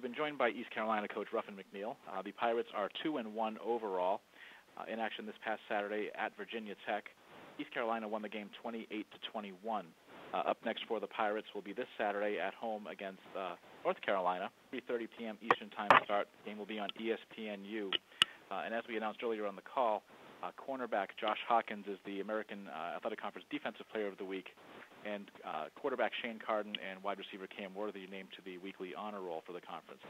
been joined by East Carolina coach Ruffin McNeill. The Pirates are 2-1 overall. In action this past Saturday at Virginia Tech, East Carolina won the game 28-21. Up next for the Pirates will be this Saturday at home against North Carolina, 3:30 p.m. Eastern Time start. The game will be on ESPNU. And as we announced earlier on the call, cornerback Josh Hawkins is the American Athletic Conference Defensive Player of the Week, and quarterback Shane Carden and wide receiver Cam Worthy named to the weekly honor roll for the conference.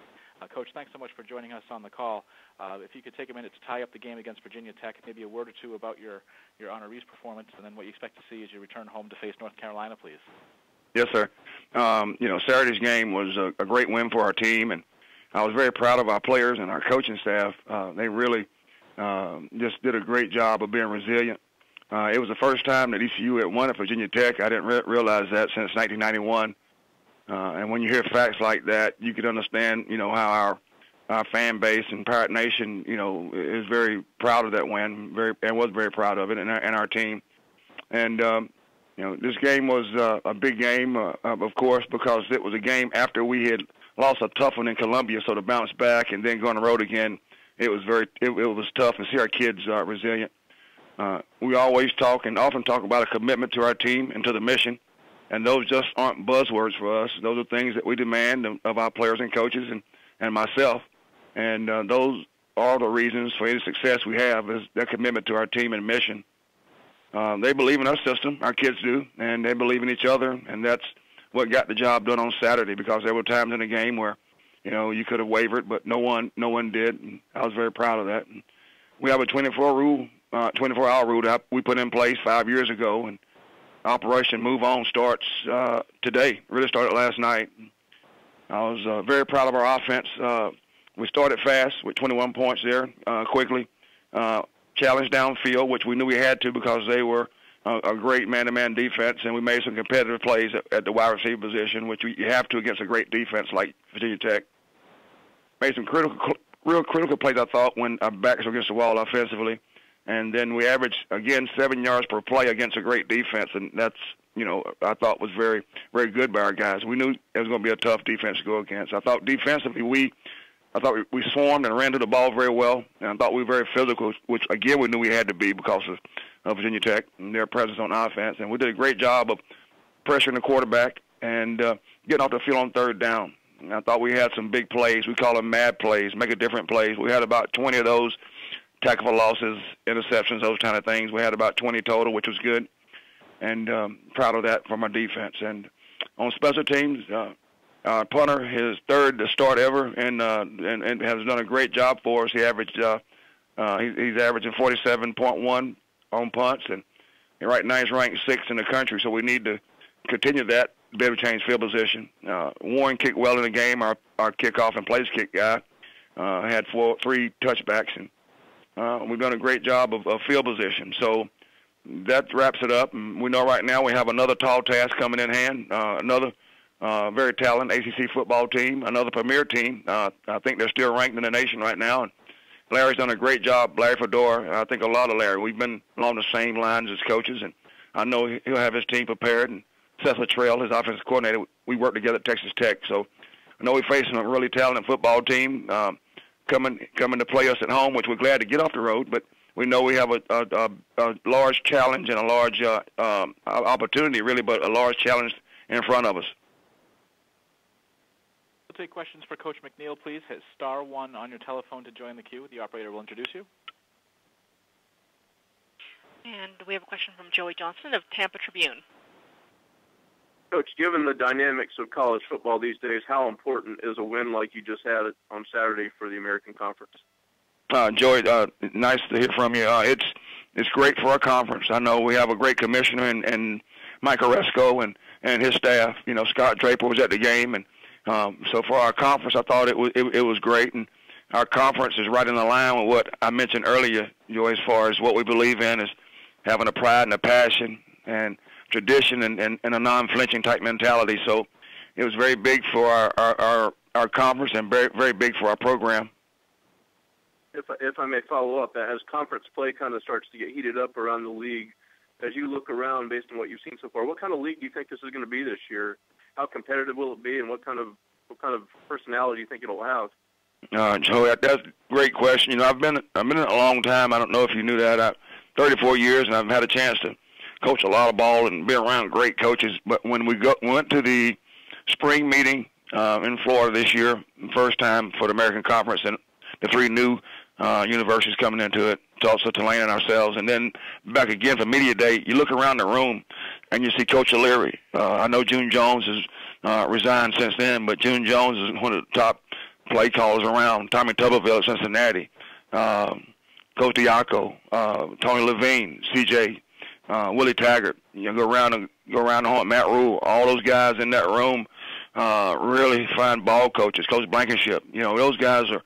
Coach, thanks so much for joining us on the call. If you could take a minute to tie up the game against Virginia Tech, maybe a word or two about your honorees performance, and then what you expect to see as you return home to face North Carolina, please. Yes, sir. Saturday's game was a great win for our team, and I was very proud of our players and our coaching staff. They really just did a great job of being resilient. It was the first time that ECU had won at Virginia Tech. I didn't realize that since 1991. And when you hear facts like that, you can understand, how our fan base and Pirate Nation, is very proud of that win, and was very proud of it, and our team. And this game was a big game, of course, because it was a game after we had lost a tough one in Columbia. So to bounce back and then go on the road again, it was tough to see our kids resilient. We always talk and often talk about a commitment to our team and to the mission, and those just aren't buzzwords for us. Those are things that we demand of our players and coaches and myself, and those are the reasons for any success we have is their commitment to our team and mission. They believe in our system, our kids do, and they believe in each other, and that's what got the job done on Saturday, because there were times in the game where, you could have wavered, but no one did, and I was very proud of that. And we have a 24-hour rule that we put in place 5 years ago, and Operation Move On starts today. Really started last night. I was very proud of our offense. We started fast with 21 points there quickly. Challenged downfield, which we knew we had to because they were a great man-to-man defense, and we made some competitive plays at the wide receiver position, which you have to against a great defense like Virginia Tech. Made some real critical plays, I thought, when our backs were against the wall offensively. And then we averaged, again, 7 yards per play against a great defense, and that's, I thought was very, very good by our guys. We knew it was going to be a tough defense to go against. I thought defensively we swarmed and ran to the ball very well, and I thought we were very physical, which, again, we knew we had to be because of Virginia Tech and their presence on offense. And we did a great job of pressuring the quarterback and getting off the field on third down. And I thought we had some big plays. We call them mad plays, make a different plays. We had about 20 of those, tackle for losses, interceptions, those kind of things. We had about 20 total, which was good, and proud of that from our defense. And on special teams, our punter, his third start ever, and has done a great job for us. He averaged he's averaging 47.1 on punts, and right now he's ranked 6th in the country. So we need to continue that, be able to change field position. Warren kicked well in the game. Our kickoff and place kick guy had 3 touchbacks, and we've done a great job of field position. So that wraps it up. And we know right now we have another tall task coming in hand, another very talented ACC football team, another premier team. I think they're still ranked in the nation right now. And Larry's done a great job, Larry Fedora. I think a lot of Larry. We've been along the same lines as coaches, and I know he'll have his team prepared. And Seth Luttrell, his offensive coordinator, we work together at Texas Tech. So I know we're facing a really talented football team coming to play us at home, which we're glad to get off the road. But we know we have a large challenge and a large opportunity, really, but a large challenge in front of us. We'll take questions for Coach McNeill, please. Hit *1 on your telephone to join the queue. The operator will introduce you. And we have a question from Joey Johnson of Tampa Tribune. Coach, given the dynamics of college football these days, how important is a win like you just had on Saturday for the American Conference? Joey, nice to hear from you. It's great for our conference. I know we have a great commissioner and Mike Oresco and his staff. Scott Draper was at the game, and so for our conference, I thought it was great. And our conference is right in the line with what I mentioned earlier, Joey, as far as what we believe in is having a pride and a passion and tradition and a non-flinching type mentality. So it was very big for our conference and very, very big for our program. If I may follow up, as conference play kind of starts to get heated up around the league, as you look around based on what you've seen so far, what kind of league do you think this is going to be this year? How competitive will it be, and what kind of what kind of personality do you think it'll have? Joey, that's a great question. You know, I've been in it a long time. I don't know if you knew that. 34 years, and I've had a chance to coach a lot of ball and be around great coaches. But when we went to the spring meeting in Florida this year, first time for the American Conference, and the 3 new universities coming into it, Tulsa, Tulane, and ourselves, and then back again for Media Day, you look around the room and you see Coach O'Leary. I know June Jones has resigned since then, but June Jones is one of the top play callers around. Tommy Tuberville at Cincinnati, Coach Diaco, Tony Levine, CJ, Willie Taggart. You know, go around the horn, Matt Rule. All those guys in that room, really fine ball coaches. Coach Blankenship. You know, those guys are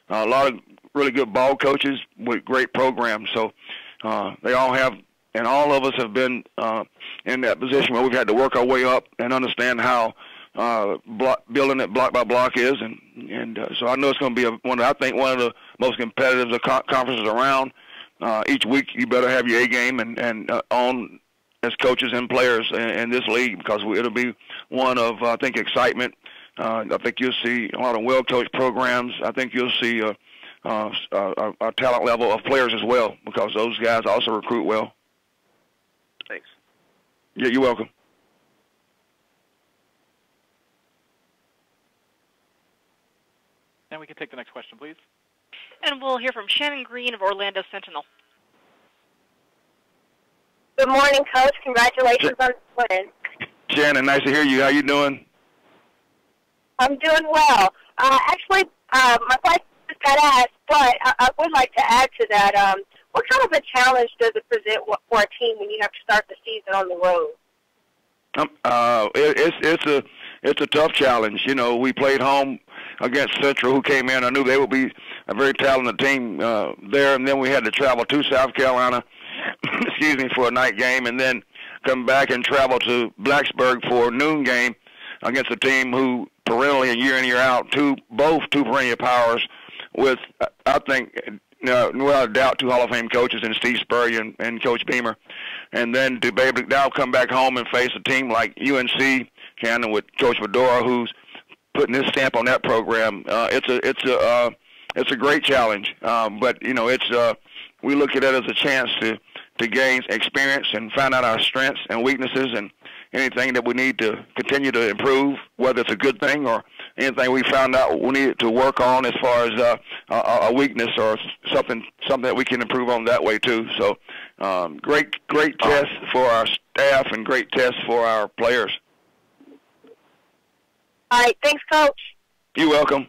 a lot of really good ball coaches with great programs. So they all have, and all of us have been in that position where we've had to work our way up and understand how building it block by block is, and so I know it's going to be one of the most competitive conferences around. Each week you better have your A game and on as coaches and players in this league, because it'll be one of I think excitement. I think you'll see a lot of well-coached programs. I think you'll see a talent level of players as well, because those guys also recruit well. Thanks. Yeah, you're welcome. And we can take the next question, please. And we'll hear from Shannon Green of Orlando Sentinel. Good morning, Coach. Congratulations on the win. Shannon, nice to hear you. How you doing? I'm doing well. Actually, my question just got asked, but I would like to add to that. What kind of a challenge does it present for a team when you have to start the season on the road? It's a tough challenge. You know, we played home against Central, who came in. I knew they would be a very talented team there, and then we had to travel to South Carolina, for a night game, and then come back and travel to Blacksburg for a noon game against a team who perennially, year in, year out, both two perennial powers with, I think, without a doubt, 2 Hall of Fame coaches in Steve Spurrier and Coach Beamer. And then to be able to now come back home and face a team like UNC, Canada, with Coach Fedora, who's putting his stamp on that program. It's a great challenge. But you know, we look at it as a chance to gain experience and find out our strengths and weaknesses and anything that we need to continue to improve, whether it's a good thing or anything we found out we need to work on as far as a weakness or something that we can improve on that way too. So great test for our staff and great test for our players. All right, thanks, Coach. You're welcome.